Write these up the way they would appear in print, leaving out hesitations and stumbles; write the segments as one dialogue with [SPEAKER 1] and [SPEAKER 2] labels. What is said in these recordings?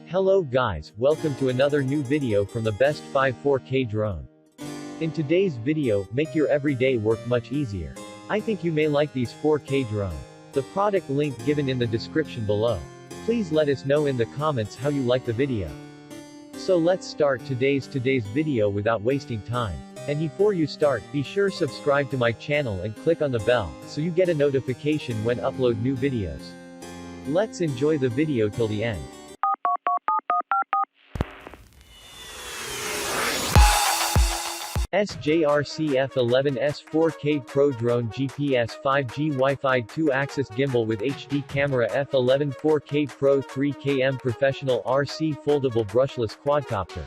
[SPEAKER 1] Hello guys, welcome to another new video from the best 5 4K drone. In today's video, make your everyday work much easier. I think you may like these 4K drone. The product link given in the description below. Please let us know in the comments how you like the video. So let's start today's video without wasting time. And before you start, be sure subscribe to my channel and click on the bell, so you get a notification when upload new videos. Let's enjoy the video till the end. SJRC-F11S 4K Pro Drone GPS 5G Wi-Fi 2-axis gimbal with HD camera F11 4K Pro 3km Professional RC Foldable Brushless Quadcopter.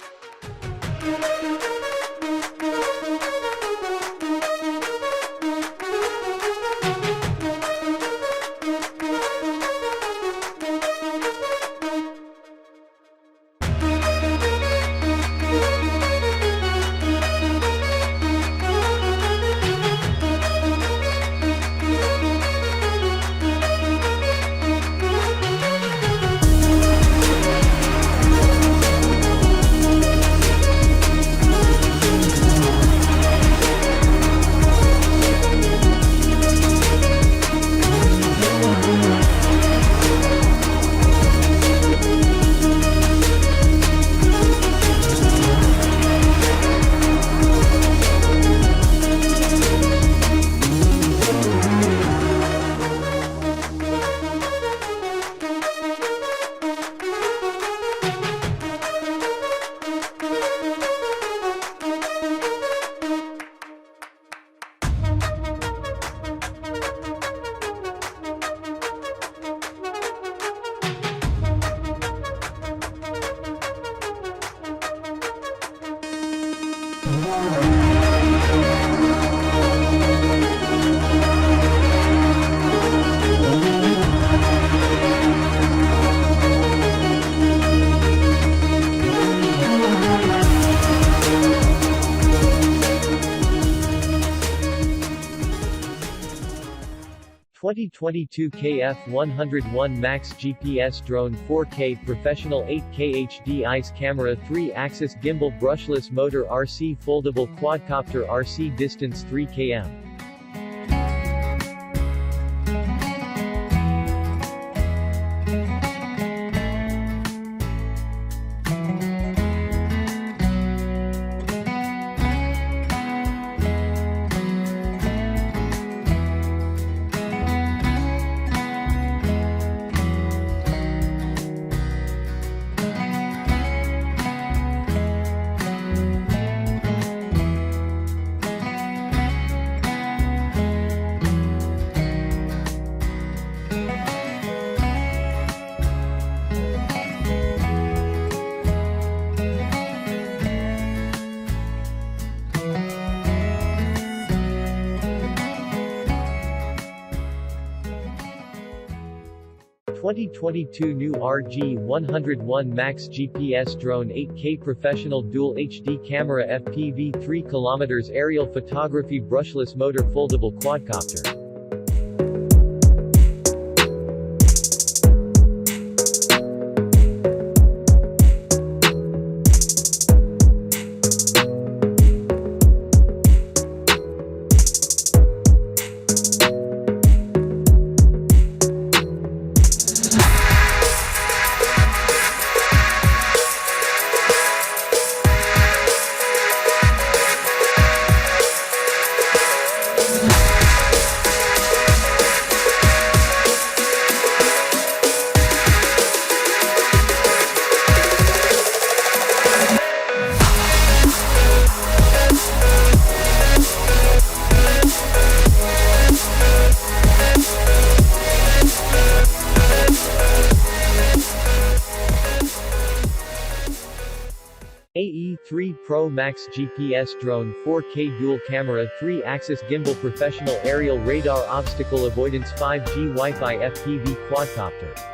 [SPEAKER 1] KF101 Max GPS Drone 4K Professional 8K HD ICE Camera 3-axis Gimbal Brushless Motor RC Foldable Quadcopter RC Distance 3 km. New RG101 Max GPS Drone 8K Professional Dual HD Camera FPV 3 km Aerial Photography Brushless Motor Foldable Quadcopter. AE3 Pro Max GPS Drone 4K Dual Camera 3-axis Gimbal Professional Aerial Radar Obstacle Avoidance 5G Wi-Fi FPV Quadcopter.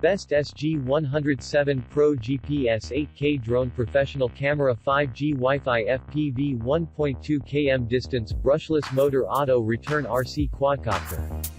[SPEAKER 1] Best SG-107 Pro GPS 8K Drone Professional Camera 5G Wi-Fi FPV 1.2 km Distance Brushless Motor Auto Return RC Quadcopter.